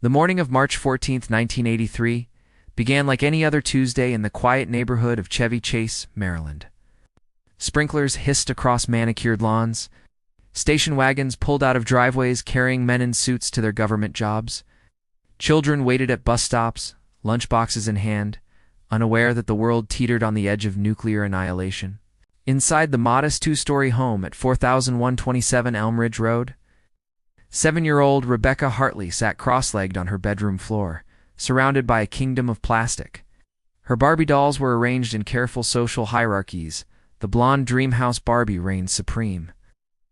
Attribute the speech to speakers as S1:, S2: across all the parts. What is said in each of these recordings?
S1: The morning of March 14, 1983, began like any other Tuesday in the quiet neighborhood of Chevy Chase, Maryland. Sprinklers hissed across manicured lawns. Station wagons pulled out of driveways carrying men in suits to their government jobs. Children waited at bus stops, lunchboxes in hand, unaware that the world teetered on the edge of nuclear annihilation. Inside the modest two-story home at 4127 Elm Ridge Road, 7-year-old Rebecca Hartley sat cross-legged on her bedroom floor, surrounded by a kingdom of plastic. Her Barbie dolls were arranged in careful social hierarchies. The blonde dreamhouse Barbie reigned supreme.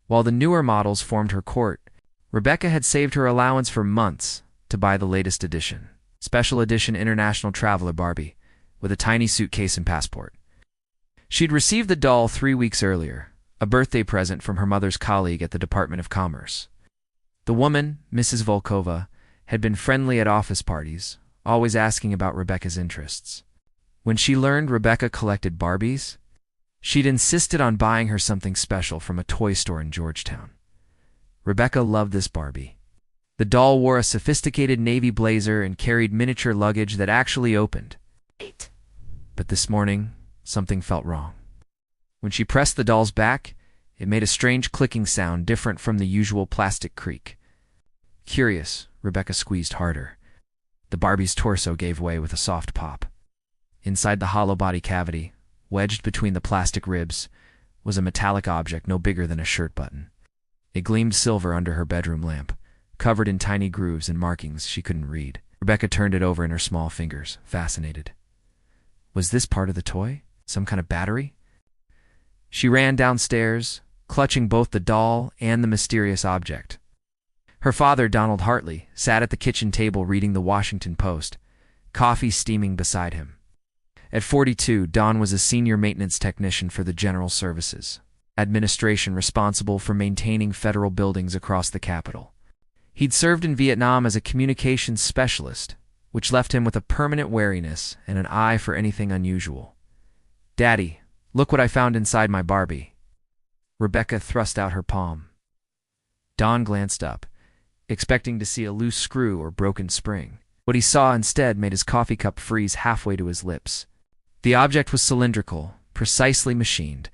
S1: While the newer models formed her court, Rebecca had saved her allowance for months to buy the latest edition, special edition International Traveler Barbie, with a tiny suitcase and passport. She'd received the doll 3 weeks earlier, a birthday present from her mother's colleague at the Department of Commerce. The woman, Mrs. Volkova, had been friendly at office parties, always asking about Rebecca's interests. When she learned Rebecca collected Barbies, she'd insisted on buying her something special from a toy store in Georgetown. Rebecca loved this Barbie. The doll wore a sophisticated navy blazer and carried miniature luggage that actually opened. But this morning, something felt wrong. When she pressed the doll's back, it made a strange clicking sound different from the usual plastic creak. Curious, Rebecca squeezed harder. The Barbie's torso gave way with a soft pop. Inside the hollow body cavity, wedged between the plastic ribs, was a metallic object no bigger than a shirt button. It gleamed silver under her bedroom lamp, covered in tiny grooves and markings she couldn't read. Rebecca turned it over in her small fingers, fascinated. Was this part of the toy? Some kind of battery? She ran downstairs, clutching both the doll and the mysterious object. Her father, Donald Hartley, sat at the kitchen table reading the Washington Post, coffee steaming beside him. At 42, Don was a senior maintenance technician for the General Services Administration responsible for maintaining federal buildings across the Capitol. He'd served in Vietnam as a communications specialist, which left him with a permanent wariness and an eye for anything unusual. "Daddy, look what I found inside my Barbie." Rebecca thrust out her palm. Don glanced up, expecting to see a loose screw or broken spring. What he saw instead made his coffee cup freeze halfway to his lips. The object was cylindrical, precisely machined,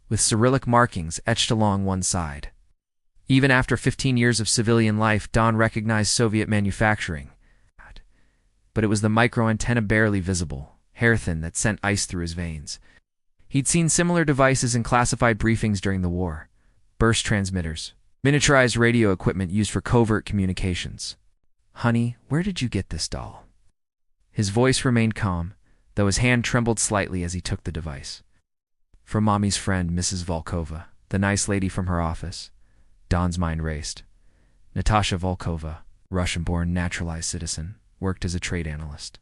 S1: with Cyrillic markings etched along one side. Even after 15 years of civilian life, Don recognized Soviet manufacturing. But it was the micro-antenna barely visible, hair-thin, that sent ice through his veins. He'd seen similar devices in classified briefings during the war. Burst transmitters, miniaturized radio equipment used for covert communications. "Honey, where did you get this doll?" His voice remained calm, though his hand trembled slightly as he took the device. "From Mommy's friend, Mrs. Volkova, the nice lady from her office." Don's mind raced. Natasha Volkova, Russian-born naturalized citizen, worked as a trade analyst.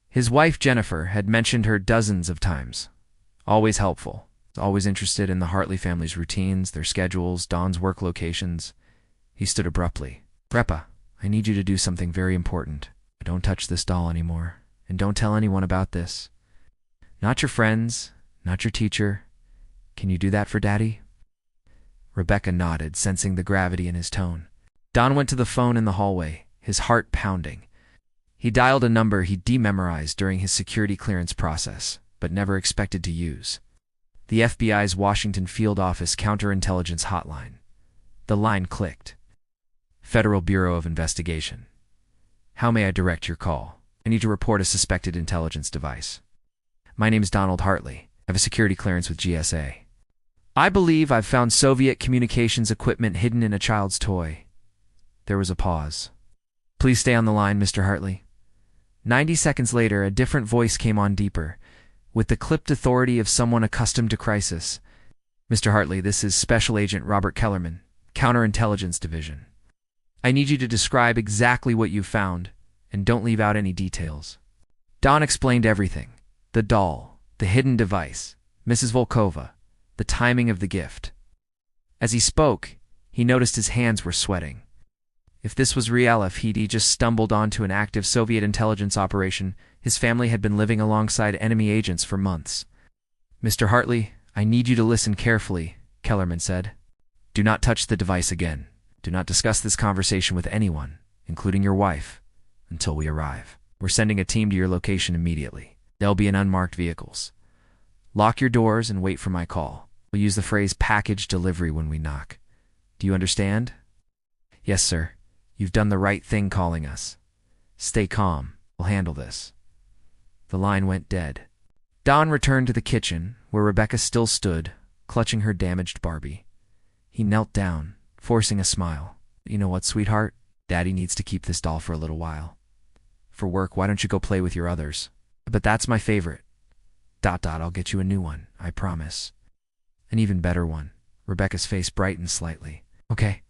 S1: His wife, Jennifer, had mentioned her dozens of times. Always helpful, always interested in the Hartley family's routines, their schedules, Don's work locations. He stood abruptly. "Repa, I need you to do something very important. Don't touch this doll anymore, and don't tell anyone about this. Not your friends, not your teacher. Can you do that for Daddy?" Rebecca nodded, sensing the gravity in his tone. Don went to the phone in the hallway, his heart pounding. He dialed a number he'd dememorized during his security clearance process, but never expected to use. The FBI's Washington Field Office Counterintelligence Hotline. The line clicked. "Federal Bureau of Investigation. How may I direct your call? I need to report a suspected intelligence device. My name's Donald Hartley. I have a security clearance with GSA. I believe I've found Soviet communications equipment hidden in a child's toy." There was a pause. "Please stay on the line, Mr. Hartley." 90 seconds later, a different voice came on deeper, with the clipped authority of someone accustomed to crisis. "Mr. Hartley, this is Special Agent Robert Kellerman, Counterintelligence Division. I need you to describe exactly what you found, and don't leave out any details." Don explained everything. The doll, the hidden device, Mrs. Volkova, the timing of the gift. As he spoke, he noticed his hands were sweating. If this was real, if he'd just stumbled onto an active Soviet intelligence operation, his family had been living alongside enemy agents for months. "Mr. Hartley, I need you to listen carefully," Kellerman said. "Do not touch the device again. Do not discuss this conversation with anyone, including your wife. until we arrive. We're sending a team to your location immediately. They'll be in unmarked vehicles. Lock your doors and wait for my call. We'll use the phrase package delivery when we knock. Do you understand? Yes, sir. You've done the right thing calling us. Stay calm. We'll handle this. The line went dead. Don returned to the kitchen, where Rebecca still stood, clutching her damaged Barbie. He knelt down, forcing a smile. You know what, sweetheart? Daddy needs to keep this doll for a little while. For work, why don't you go play with your others? But that's my favorite. ... I'll get you a new one, I promise. An even better one. Rebecca's face brightened slightly. Okay.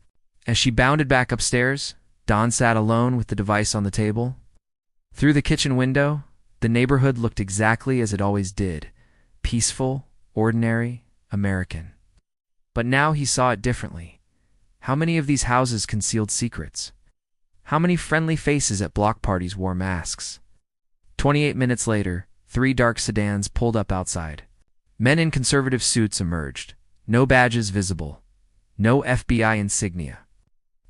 S1: As she bounded back upstairs, Don sat alone with the device on the table. Through the kitchen window, the neighborhood looked exactly as it always did. Peaceful, ordinary, American. But now he saw it differently. How many of these houses concealed secrets? How many friendly faces at block parties wore masks? 28 minutes later, 3 dark sedans pulled up outside. Men in conservative suits emerged. No badges visible. No FBI insignia.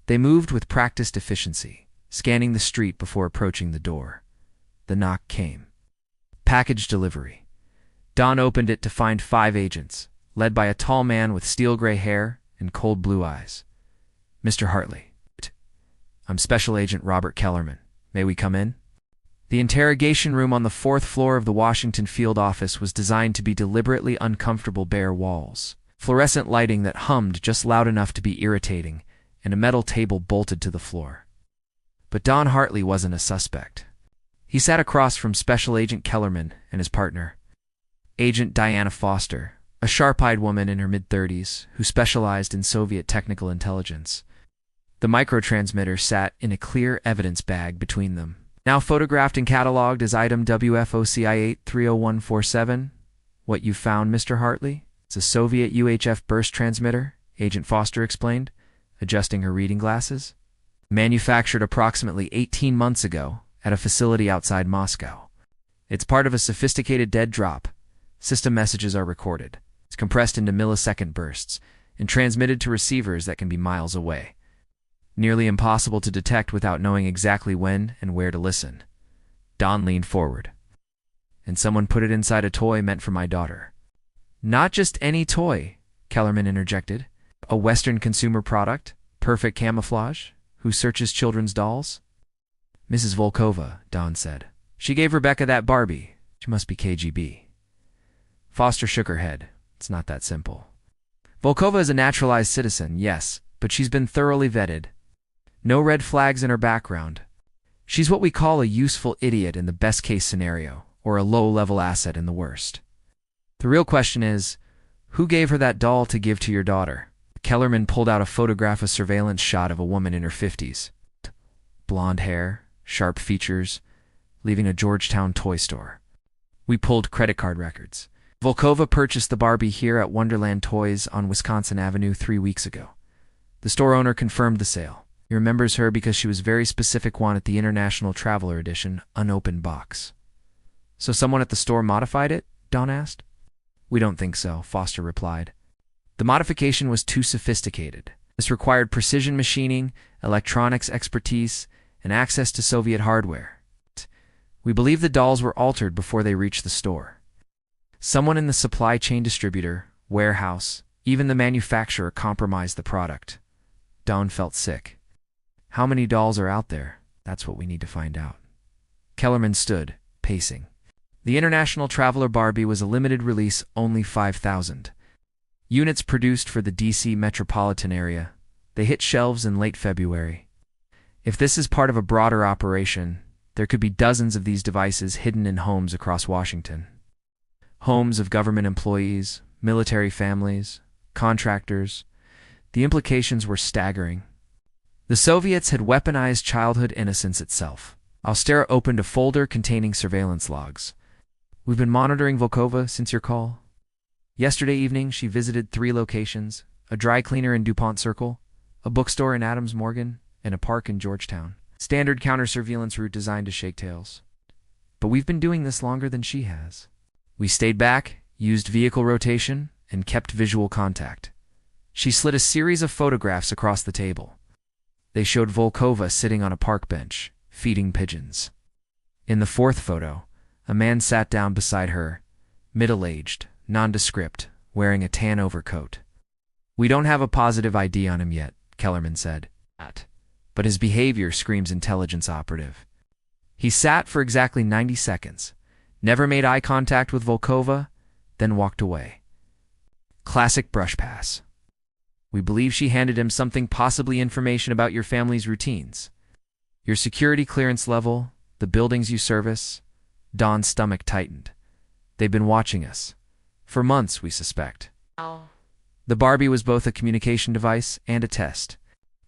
S1: They moved with practiced efficiency, scanning the street before approaching the door. The knock came. Package delivery. Don opened it to find 5 agents, led by a tall man with steel-gray hair and cold blue eyes. Mr. Hartley. I'm Special Agent Robert Kellerman. May we come in? The interrogation room on the 4th floor of the Washington field office was designed to be deliberately uncomfortable bare walls, fluorescent lighting that hummed just loud enough to be irritating, and a metal table bolted to the floor. But Don Hartley wasn't a suspect. He sat across from Special Agent Kellerman and his partner, Agent Diana Foster, a sharp-eyed woman in her mid-30s who specialized in Soviet technical intelligence. The microtransmitter sat in a clear evidence bag between them, now photographed and cataloged as item WFOCI 830147. What you found, Mr. Hartley? It's a Soviet UHF burst transmitter, Agent Foster explained, adjusting her reading glasses. Manufactured approximately 18 months ago at a facility outside Moscow. It's part of a sophisticated dead drop. System messages are recorded. It's compressed into millisecond bursts and transmitted to receivers that can be miles away. Nearly impossible to detect without knowing exactly when and where to listen. Don leaned forward. And someone put it inside a toy meant for my daughter. Not just any toy, Kellerman interjected. A Western consumer product, perfect camouflage, who searches children's dolls? Mrs. Volkova, Don said. She gave Rebecca that Barbie. She must be KGB. Foster shook her head. It's not that simple. Volkova is a naturalized citizen, yes, but she's been thoroughly vetted. No red flags in her background. She's what we call a useful idiot in the best-case scenario, or a low-level asset in the worst. The real question is, who gave her that doll to give to your daughter? Kellerman pulled out a photograph of surveillance shot of a woman in her 50s. Blonde hair, sharp features, leaving a Georgetown toy store. We pulled credit card records. Volkova purchased the Barbie here at Wonderland Toys on Wisconsin Avenue 3 weeks ago. The store owner confirmed the sale. He remembers her because she was very specific wanted the International Traveler Edition unopened box. So someone at the store modified it? Don asked. We don't think so, Foster replied. The modification was too sophisticated. This required precision machining, electronics expertise, and access to Soviet hardware. We believe the dolls were altered before they reached the store. Someone in the supply chain distributor, warehouse, even the manufacturer compromised the product. Don felt sick. How many dolls are out there? That's what we need to find out. Kellerman stood, pacing. The International Traveler Barbie was a limited release, only 5,000. Units produced for the D.C. metropolitan area. They hit shelves in late February. If this is part of a broader operation, there could be dozens of these devices hidden in homes across Washington. Homes of government employees, military families, contractors. The implications were staggering. The Soviets had weaponized childhood innocence itself. Austera opened a folder containing surveillance logs. We've been monitoring Volkova since your call. Yesterday evening, she visited 3 locations, a dry cleaner in DuPont Circle, a bookstore in Adams Morgan, and a park in Georgetown. Standard counter-surveillance route designed to shake tails. But we've been doing this longer than she has. We stayed back, used vehicle rotation, and kept visual contact. She slid a series of photographs across the table. They showed Volkova sitting on a park bench, feeding pigeons. In the fourth photo, a man sat down beside her, middle-aged, nondescript, wearing a tan overcoat. "We don't have a positive ID on him yet," Kellerman said. "But his behavior screams intelligence operative." He sat for exactly 90 seconds, never made eye contact with Volkova, then walked away. Classic brush pass. "We believe she handed him something, possibly information about your family's routines. Your security clearance level, the buildings you service." Don's stomach tightened. "They've been watching us. For months, we suspect." The Barbie was both a communication device and a test.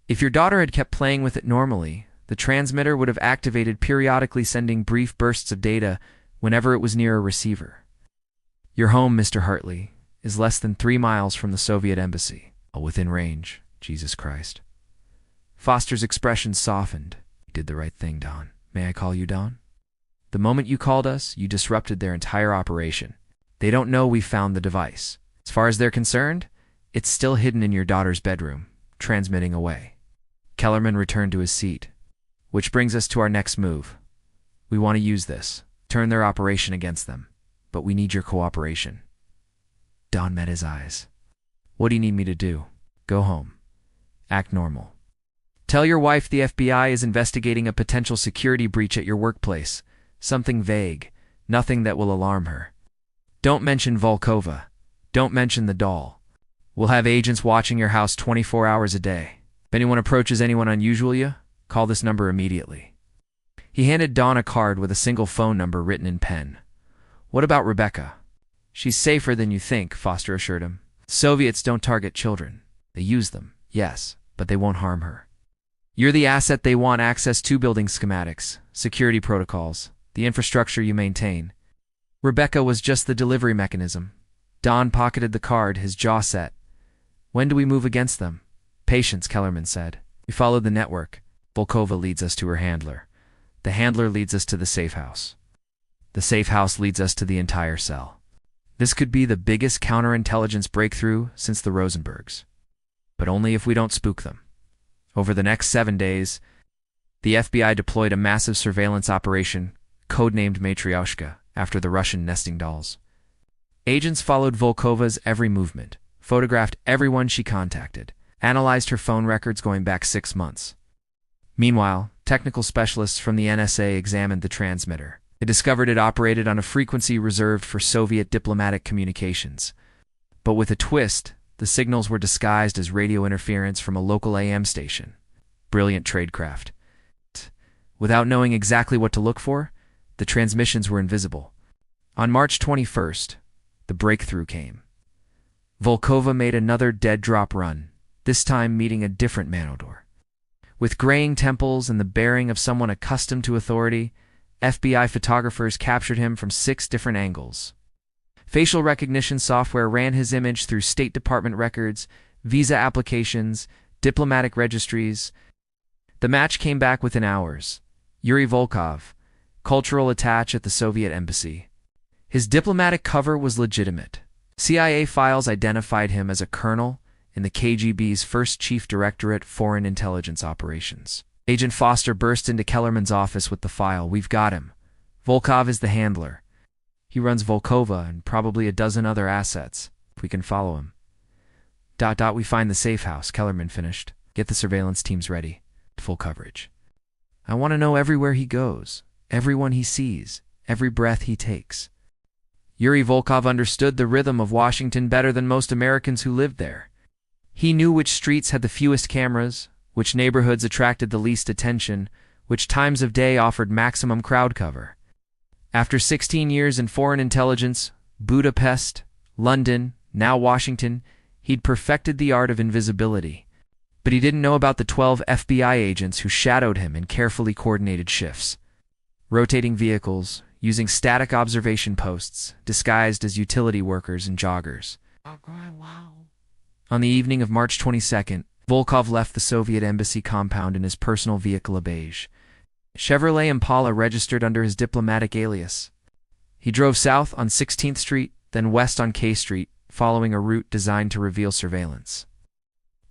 S1: If your daughter had kept playing with it normally, the transmitter would have activated, periodically sending brief bursts of data whenever it was near a receiver. "Your home, Mr. Hartley, is less than 3 miles from the Soviet embassy." "Within range, Jesus Christ." Foster's expression softened. "You did the right thing, Don. May I call you Don? The moment you called us, you disrupted their entire operation. They don't know we found the device. As far as they're concerned, it's still hidden in your daughter's bedroom, transmitting away." Kellerman returned to his seat. "Which brings us to our next move. We want to use this, turn their operation against them, but we need your cooperation." Don met his eyes. "What do you need me to do?" "Go home. Act normal. Tell your wife the FBI is investigating a potential security breach at your workplace. Something vague, nothing that will alarm her. Don't mention Volkova. Don't mention the doll. We'll have agents watching your house 24 hours a day. If anyone approaches anyone unusual, call this number immediately." He handed Don a card with a single phone number written in pen. "What about Rebecca?" "She's safer than you think," Foster assured him. "Soviets don't target children. They use them, yes, but they won't harm her. You're the asset they want access to: building schematics, security protocols, the infrastructure you maintain. Rebecca was just the delivery mechanism." Don pocketed the card, his jaw set. "When do we move against them?" "Patience," Kellerman said. "We followed the network. Volkova leads us to her handler. The handler leads us to the safe house. The safe house leads us to the entire cell. This could be the biggest counterintelligence breakthrough since the Rosenbergs. But only if we don't spook them." Over the next 7 days, the FBI deployed a massive surveillance operation, codenamed Matryoshka, after the Russian nesting dolls. Agents followed Volkova's every movement, photographed everyone she contacted, analyzed her phone records going back 6 months. Meanwhile, technical specialists from the NSA examined the transmitter. They discovered it operated on a frequency reserved for Soviet diplomatic communications. But with a twist, the signals were disguised as radio interference from a local AM station. Brilliant tradecraft. Without knowing exactly what to look for, the transmissions were invisible. On March 21st, the breakthrough came. Volkova made another dead-drop run, this time meeting a different Manodor. With graying temples and the bearing of someone accustomed to authority, FBI photographers captured him from 6 different angles. Facial recognition software ran his image through State Department records, visa applications, diplomatic registries. The match came back within hours. Yuri Volkov, cultural attaché at the Soviet embassy. His diplomatic cover was legitimate. CIA files identified him as a colonel in the KGB's first Chief Directorate Foreign Intelligence Operations. Agent Foster burst into Kellerman's office with the file. "We've got him. Volkov is the handler. He runs Volkova and probably a dozen other assets, if we can follow him." We find the safe house," Kellerman finished. "Get the surveillance teams ready. Full coverage. I want to know everywhere he goes, everyone he sees, every breath he takes." Yuri Volkov understood the rhythm of Washington better than most Americans who lived there. He knew which streets had the fewest cameras, which neighborhoods attracted the least attention, which times of day offered maximum crowd cover. After 16 years in foreign intelligence, Budapest, London, now Washington, he'd perfected the art of invisibility. But he didn't know about the 12 FBI agents who shadowed him in carefully coordinated shifts. Rotating vehicles, using static observation posts, disguised as utility workers and joggers. On the evening of March 22nd, Volkov left the Soviet embassy compound in his personal vehicle, a beige Chevrolet Impala registered under his diplomatic alias. He drove south on 16th Street, then west on K Street, following a route designed to reveal surveillance.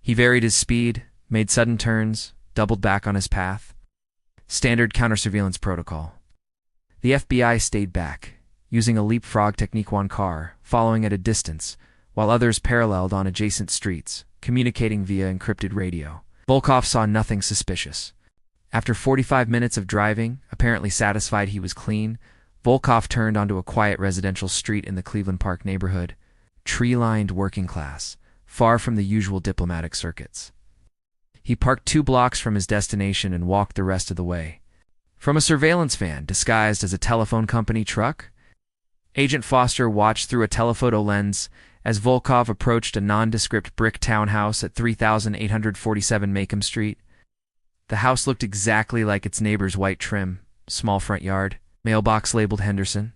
S1: He varied his speed, made sudden turns, doubled back on his path. Standard counter-surveillance protocol. The FBI stayed back, using a leapfrog technique one car, following at a distance, while others paralleled on adjacent streets, communicating via encrypted radio. Volkov saw nothing suspicious. After 45 minutes of driving, apparently satisfied he was clean, Volkov turned onto a quiet residential street in the Cleveland Park neighborhood, tree-lined working class, far from the usual diplomatic circuits. He parked 2 blocks from his destination and walked the rest of the way. From a surveillance van disguised as a telephone company truck, Agent Foster watched through a telephoto lens as Volkov approached a nondescript brick townhouse at 3847 Macomb Street. The house looked exactly like its neighbor's white trim, small front yard, mailbox labeled Henderson.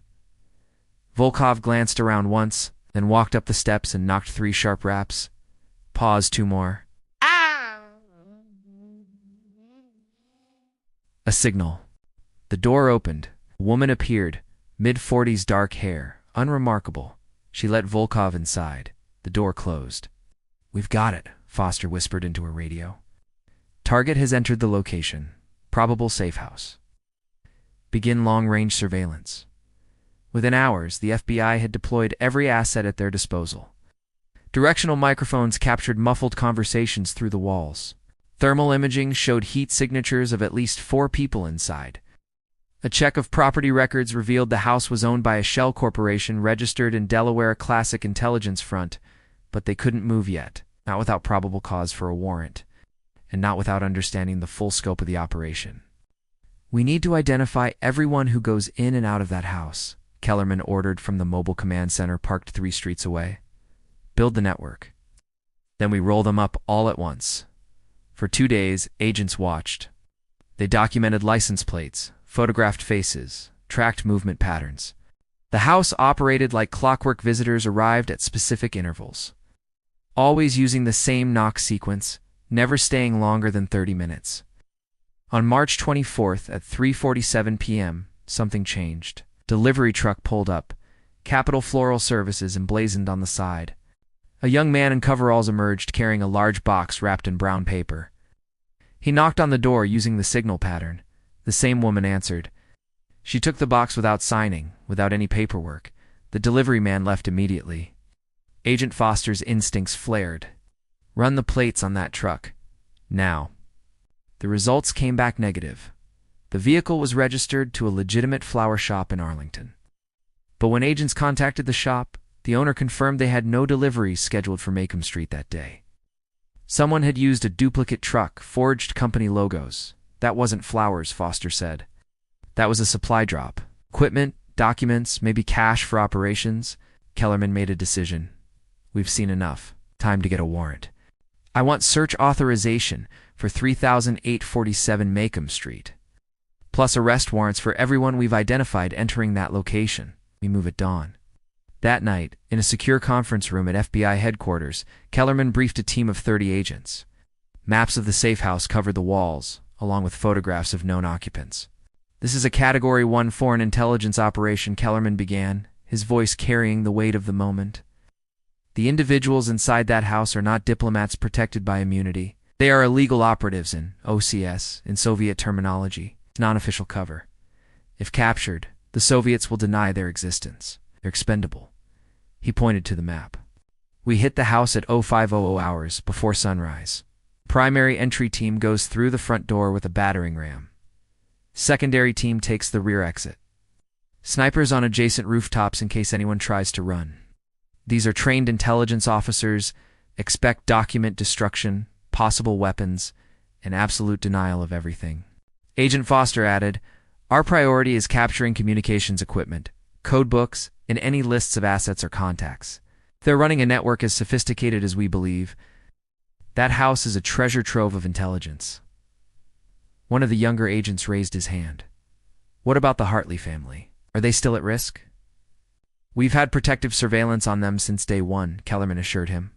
S1: Volkov glanced around once, then walked up the steps and knocked 3 sharp raps. Paused 2 more. A signal. The door opened. A woman appeared, mid-40s, dark hair, unremarkable. She let Volkov inside. The door closed. "We've got it," Foster whispered into her radio. "Target has entered the location. Probable safe house. Begin long-range surveillance." Within hours, the FBI had deployed every asset at their disposal. Directional microphones captured muffled conversations through the walls. Thermal imaging showed heat signatures of at least 4 people inside. A check of property records revealed the house was owned by a shell corporation registered in Delaware Classic Intelligence Front, but they couldn't move yet, not without probable cause for a warrant, and not without understanding the full scope of the operation. "We need to identify everyone who goes in and out of that house," Kellerman ordered from the mobile command center parked 3 streets away. "Build the network. Then we roll them up all at once." For 2 days, agents watched. They documented license plates, photographed faces, tracked movement patterns. The house operated like clockwork. Visitors arrived at specific intervals, always using the same knock sequence, never staying longer than 30 minutes. On March 24th at 3:47 p.m., something changed. Delivery truck pulled up, Capital Floral Services emblazoned on the side. A young man in coveralls emerged carrying a large box wrapped in brown paper. He knocked on the door using the signal pattern. The same woman answered. She took the box without signing, without any paperwork. The delivery man left immediately. Agent Foster's instincts flared. Run the plates on that truck. Now. The results came back negative. The vehicle was registered to a legitimate flower shop in Arlington. But when agents contacted the shop, the owner confirmed they had no deliveries scheduled for Macomb Street that day. Someone had used a duplicate truck, forged company logos. That wasn't flowers, Foster said. That was a supply drop. Equipment, documents, maybe cash for operations. Kellerman made a decision. We've seen enough. Time to get a warrant. I want search authorization for 3847 Macomb Street. Plus arrest warrants for everyone we've identified entering that location. We move at dawn. That night, in a secure conference room at FBI headquarters, Kellerman briefed a team of 30 agents. Maps of the safe house covered the walls, along with photographs of known occupants. This is a Category 1 foreign intelligence operation, Kellerman began, his voice carrying the weight of the moment. The individuals inside that house are not diplomats protected by immunity. They are illegal operatives in OCS, in Soviet terminology, non-official cover. If captured, the Soviets will deny their existence. They're expendable. He pointed to the map. We hit the house at 0500 hours before sunrise. Primary entry team goes through the front door with a battering ram. Secondary team takes the rear exit. Snipers on adjacent rooftops in case anyone tries to run. These are trained intelligence officers, expect document destruction, possible weapons, and absolute denial of everything. Agent Foster added, our priority is capturing communications equipment, code books, and any lists of assets or contacts. They're running a network as sophisticated as we believe. That house is a treasure trove of intelligence. One of the younger agents raised his hand. What about the Hartley family? Are they still at risk? We've had protective surveillance on them since day one, Kellerman assured him.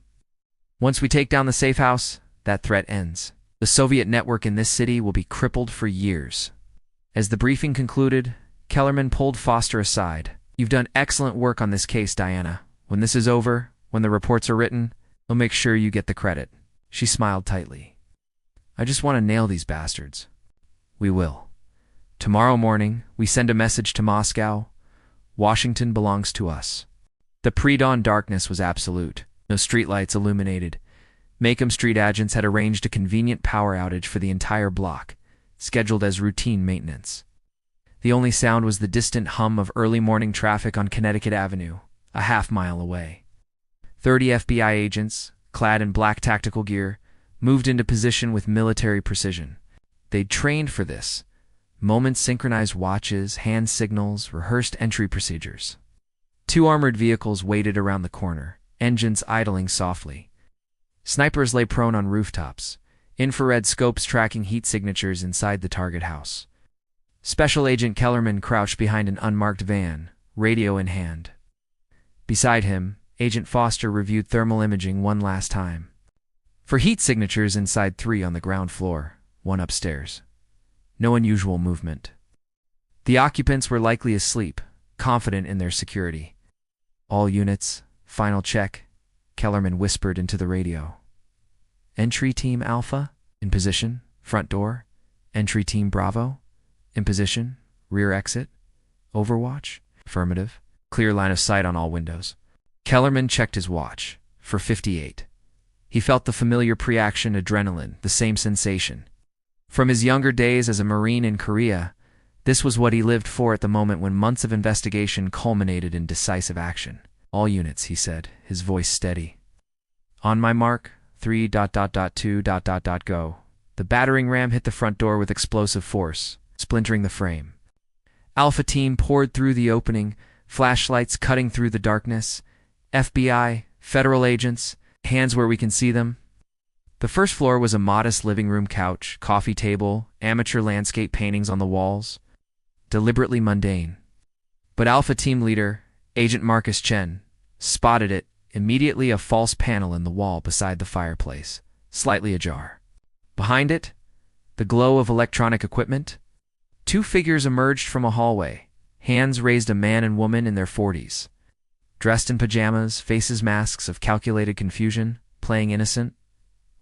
S1: Once we take down the safe house, that threat ends. The Soviet network in this city will be crippled for years. As the briefing concluded, Kellerman pulled Foster aside. You've done excellent work on this case, Diana. When this is over, when the reports are written, I'll make sure you get the credit. She smiled tightly. I just want to nail these bastards. We will. Tomorrow morning, we send a message to Moscow. Washington belongs to us. The pre-dawn darkness was absolute. No streetlights illuminated. Macomb Street agents had arranged a convenient power outage for the entire block, scheduled as routine maintenance. The only sound was the distant hum of early morning traffic on Connecticut Avenue, a half-mile away. 30 FBI agents, clad in black tactical gear, moved into position with military precision. They'd trained for this. Moment-synchronized watches, hand signals, rehearsed entry procedures. 2 armored vehicles waited around the corner, engines idling softly. Snipers lay prone on rooftops, infrared scopes tracking heat signatures inside the target house. Special Agent Kellerman crouched behind an unmarked van, radio in hand. Beside him, Agent Foster reviewed thermal imaging one last time. For heat signatures inside 3 on the ground floor, 1 upstairs. No unusual movement. The occupants were likely asleep, confident in their security. All units, final check, Kellerman whispered into the radio. Entry Team Alpha, in position, front door. Entry Team Bravo, in position, rear exit. Overwatch, affirmative. Clear line of sight on all windows. Kellerman checked his watch, for 58. He felt the familiar pre-action adrenaline, the same sensation. From his younger days as a Marine in Korea, this was what he lived for at the moment when months of investigation culminated in decisive action. All units, he said, his voice steady. On my mark, 3.2. Go. The battering ram hit the front door with explosive force, splintering the frame. Alpha Team poured through the opening, flashlights cutting through the darkness. FBI, federal agents, hands where we can see them. The first floor was a modest living room couch, coffee table, amateur landscape paintings on the walls. Deliberately mundane. But Alpha Team leader, Agent Marcus Chen, spotted it, immediately a false panel in the wall beside the fireplace, slightly ajar. Behind it, the glow of electronic equipment. 2 figures emerged from a hallway. Hands raised a man and woman in their 40s. Dressed in pajamas, faces masks of calculated confusion, playing innocent.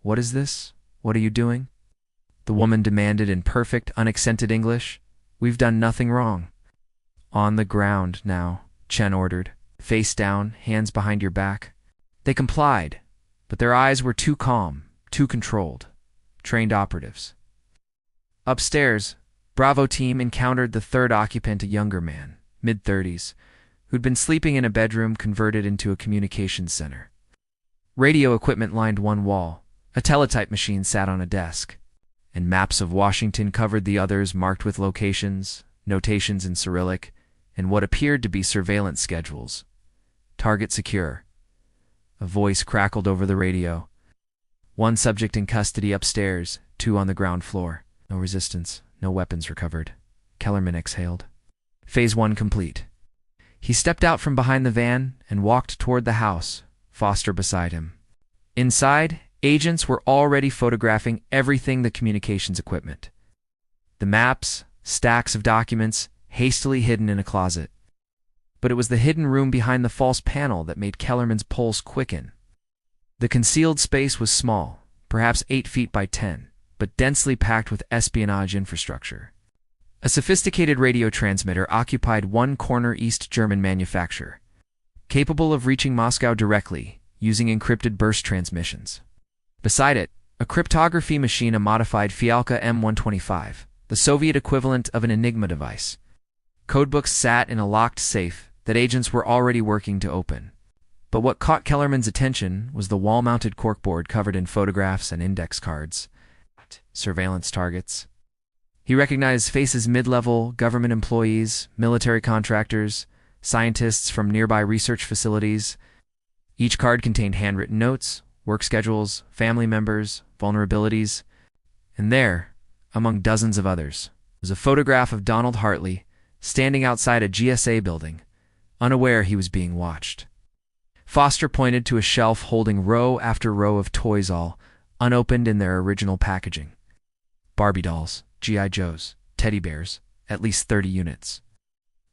S1: What is this? What are you doing? The woman demanded in perfect, unaccented English. We've done nothing wrong. On the ground now, Chen ordered. Face down, hands behind your back. They complied, but their eyes were too calm, too controlled. Trained operatives. Upstairs, Bravo Team encountered the 3rd occupant, a younger man, mid-30s, who'd been sleeping in a bedroom converted into a communications center. Radio equipment lined one wall. A teletype machine sat on a desk, and maps of Washington covered the others, marked with locations, notations in Cyrillic, and what appeared to be surveillance schedules. Target secure. A voice crackled over the radio. 1 subject in custody upstairs, 2 on the ground floor. No resistance, no weapons recovered. Kellerman exhaled. Phase 1 complete. He stepped out from behind the van and walked toward the house, Foster beside him. Inside, agents were already photographing everything the communications equipment. The maps, stacks of documents, hastily hidden in a closet. But it was the hidden room behind the false panel that made Kellerman's pulse quicken. The concealed space was small, perhaps 8 feet by 10, but densely packed with espionage infrastructure. A sophisticated radio transmitter occupied one corner East German manufacture, capable of reaching Moscow directly, using encrypted burst transmissions. Beside it, a cryptography machine, a modified Fialka M125, the Soviet equivalent of an Enigma device. Codebooks sat in a locked safe that agents were already working to open. But what caught Kellerman's attention was the wall-mounted corkboard covered in photographs and index cards. Surveillance targets. He recognized faces: mid-level government employees, military contractors, scientists from nearby research facilities. Each card contained handwritten notes, work schedules, family members, vulnerabilities. And there, among dozens of others, was a photograph of Donald Hartley standing outside a GSA building, unaware he was being watched. Foster pointed to a shelf holding row after row of toys, all unopened in their original packaging. Barbie dolls, G.I. Joes, teddy bears, at least 30 units.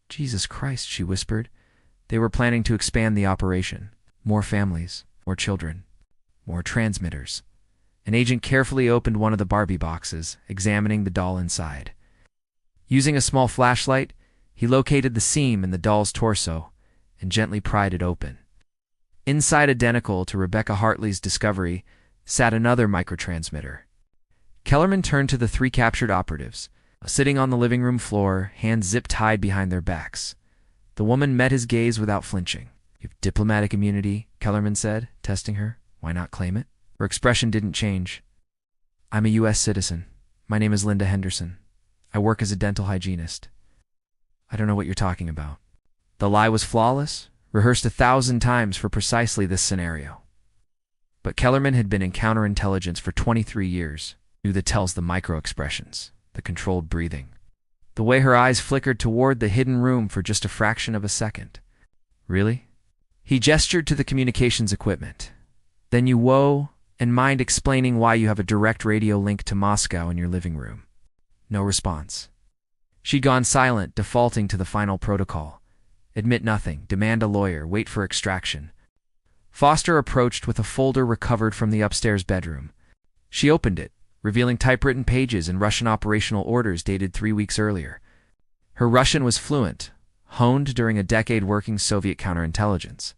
S1: Jesus Christ, she whispered. They were planning to expand the operation. More families, more children, more transmitters. An agent carefully opened one of the Barbie boxes, examining the doll inside. Using a small flashlight, he located the seam in the doll's torso and gently pried it open. Inside, identical to Rebecca Hartley's discovery, sat another microtransmitter. Kellerman turned to the three captured operatives, sitting on the living room floor, hands zip-tied behind their backs. The woman met his gaze without flinching. "You have diplomatic immunity," Kellerman said, testing her. "Why not claim it?" Her expression didn't change. "I'm a U.S. citizen. My name is Linda Henderson. I work as a dental hygienist." "I don't know what you're talking about." The lie was flawless, rehearsed 1,000 times for precisely this scenario. But Kellerman had been in counterintelligence for 23 years, knew the tells, the micro-expressions, the controlled breathing, the way her eyes flickered toward the hidden room for just a fraction of a second. "Really?" He gestured to the communications equipment. "Then you woe and mind explaining why you have a direct radio link to Moscow in your living room?" No response. She'd gone silent, defaulting to the final protocol. Admit nothing, demand a lawyer, wait for extraction. Foster approached with a folder recovered from the upstairs bedroom. She opened it, revealing typewritten pages and Russian operational orders dated 3 weeks earlier. Her Russian was fluent, honed during a decade working Soviet counterintelligence.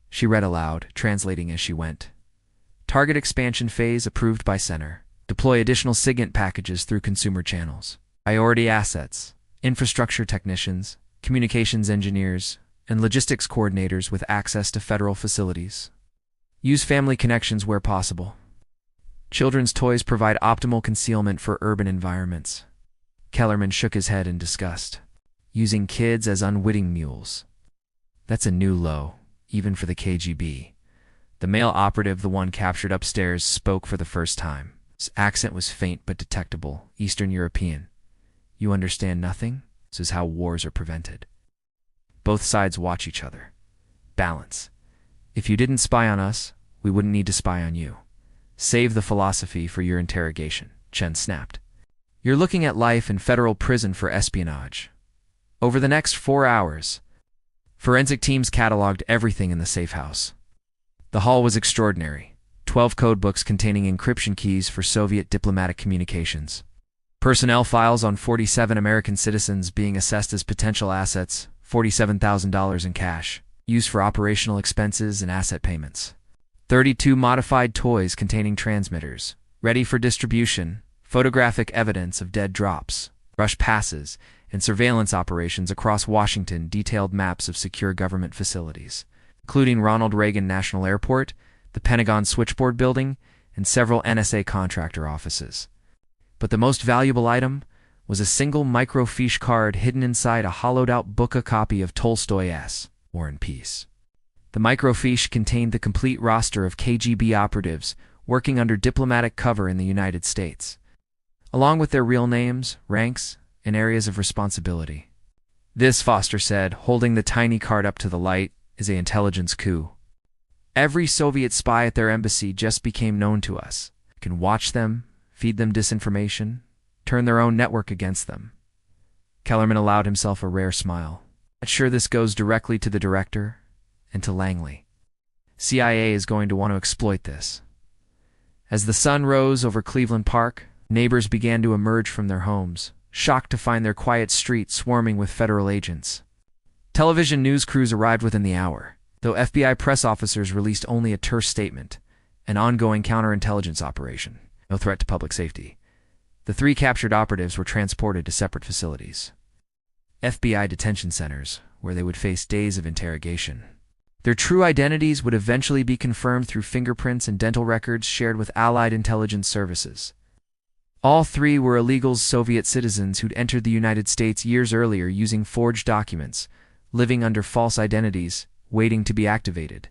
S1: She read aloud, translating as she went. "Target expansion phase approved by Center. Deploy additional SIGINT packages through consumer channels. Priority assets, infrastructure technicians, communications engineers, and logistics coordinators with access to federal facilities. Use family connections where possible. Children's toys provide optimal concealment for urban environments." Kellerman shook his head in disgust. "Using kids as unwitting mules. That's a new low, even for the KGB. The male operative, the one captured upstairs, spoke for the first time. His accent was faint but detectable, Eastern European. "You understand nothing? This is how wars are prevented. Both sides watch each other. Balance. If you didn't spy on us, we wouldn't need to spy on you. Save the philosophy for your interrogation," Chen snapped. "You're looking at life in federal prison for espionage." Over the next 4 hours, forensic teams cataloged everything in the safe house. The haul was extraordinary. 12 code books containing encryption keys for Soviet diplomatic communications. Personnel files on 47 American citizens being assessed as potential assets, $47,000 in cash, used for operational expenses and asset payments. 32 modified toys containing transmitters, ready for distribution, photographic evidence of dead drops, rush passes, and surveillance operations across Washington, detailed maps of secure government facilities, including Ronald Reagan National Airport, the Pentagon Switchboard Building, and several NSA contractor offices. But the most valuable item was a single microfiche card hidden inside a hollowed-out book, copy of Tolstoy's War and Peace. The microfiche contained the complete roster of KGB operatives working under diplomatic cover in the United States, along with their real names, ranks, and areas of responsibility. "This," Foster said, holding the tiny card up to the light, "is an intelligence coup. Every Soviet spy at their embassy just became known to us. We can watch them, feed them disinformation, turn their own network against them." Kellerman allowed himself a rare smile. "Not sure this goes directly to the director and to Langley. CIA is going to want to exploit this." As the sun rose over Cleveland Park, neighbors began to emerge from their homes, shocked to find their quiet street swarming with federal agents. Television news crews arrived within the hour, though FBI press officers released only a terse statement: "An ongoing counterintelligence operation. No threat to public safety." The 3 captured operatives were transported to separate facilities. FBI detention centers, where they would face days of interrogation. Their true identities would eventually be confirmed through fingerprints and dental records shared with Allied intelligence services. All 3 were illegal Soviet citizens who'd entered the United States years earlier using forged documents, living under false identities, waiting to be activated.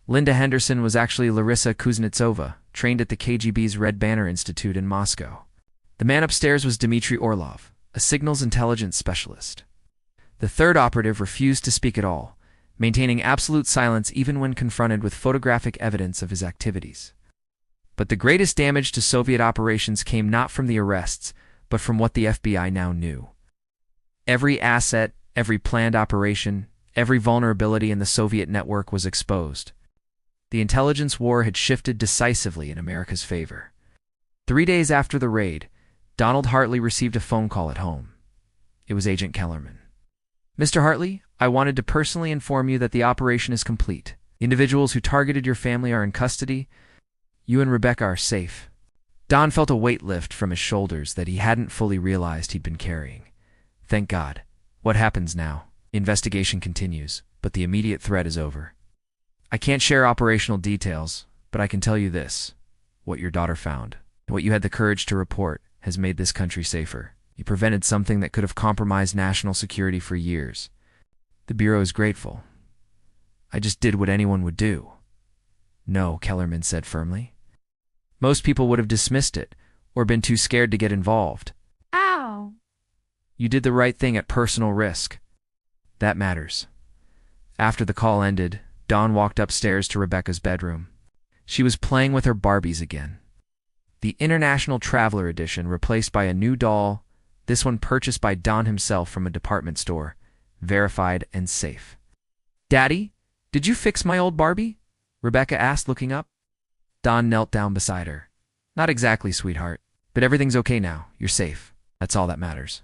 S1: Linda Henderson was actually Larissa Kuznetsova, trained at the KGB's Red Banner Institute in Moscow. The man upstairs was Dmitry Orlov, a signals intelligence specialist. The 3rd operative refused to speak at all, maintaining absolute silence even when confronted with photographic evidence of his activities. But the greatest damage to Soviet operations came not from the arrests, but from what the FBI now knew. Every asset, every planned operation, every vulnerability in the Soviet network was exposed. The intelligence war had shifted decisively in America's favor. 3 days after the raid, Donald Hartley received a phone call at home. It was Agent Kellerman. Mr. Hartley, I wanted to personally inform you that the operation is complete. Individuals who targeted your family are in custody. You and Rebecca are safe. Don felt a weight lift from his shoulders that he hadn't fully realized he'd been carrying. Thank God. What happens now? Investigation continues, but the immediate threat is over. I can't share operational details, but I can tell you this. What your daughter found, what you had the courage to report, has made this country safer. You prevented something that could have compromised national security for years. The Bureau is grateful. I just did what anyone would do. No, Kellerman said firmly. Most people would have dismissed it, or been too scared to get involved.
S2: Ow!
S1: You did the right thing at personal risk. That matters. After the call ended, Dawn walked upstairs to Rebecca's bedroom. She was playing with her Barbies again. The International Traveler Edition replaced by a new doll, this one purchased by Don himself from a department store, verified and safe. Daddy, did you fix my old Barbie? Rebecca asked, looking up. Don knelt down beside her. Not exactly, sweetheart, but everything's okay now. You're safe. That's all that matters.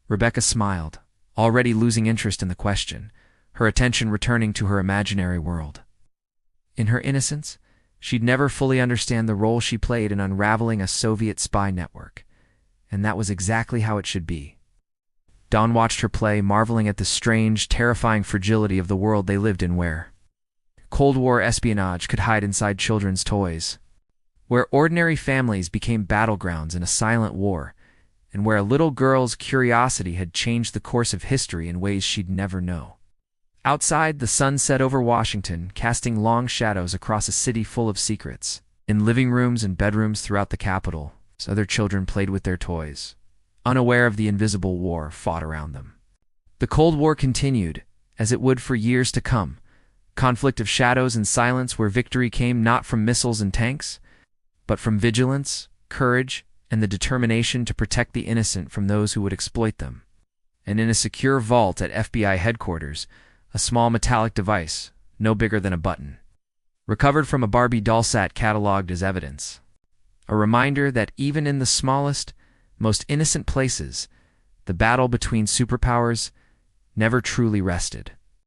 S1: Rebecca smiled, already losing interest in the question, her attention returning to her imaginary world. In her innocence, she'd never fully understand the role she played in unraveling a Soviet spy network, and that was exactly how it should be. Dawn watched her play, marveling at the strange, terrifying fragility of the world they lived in where Cold War espionage could hide inside children's toys, where ordinary families became battlegrounds in a silent war, and where a little girl's curiosity had changed the course of history in ways she'd never know. Outside, the sun set over Washington, casting long shadows across a city full of secrets. In living rooms and bedrooms throughout the capital, other children played with their toys, unaware of the invisible war fought around them. The Cold War continued, as it would for years to come, conflict of shadows and silence where victory came not from missiles and tanks, but from vigilance, courage, and the determination to protect the innocent from those who would exploit them. And in a secure vault at FBI headquarters, a small metallic device, no bigger than a button, recovered from a Barbie doll set cataloged as evidence. A reminder that even in the smallest, most innocent places, the battle between superpowers never truly rested.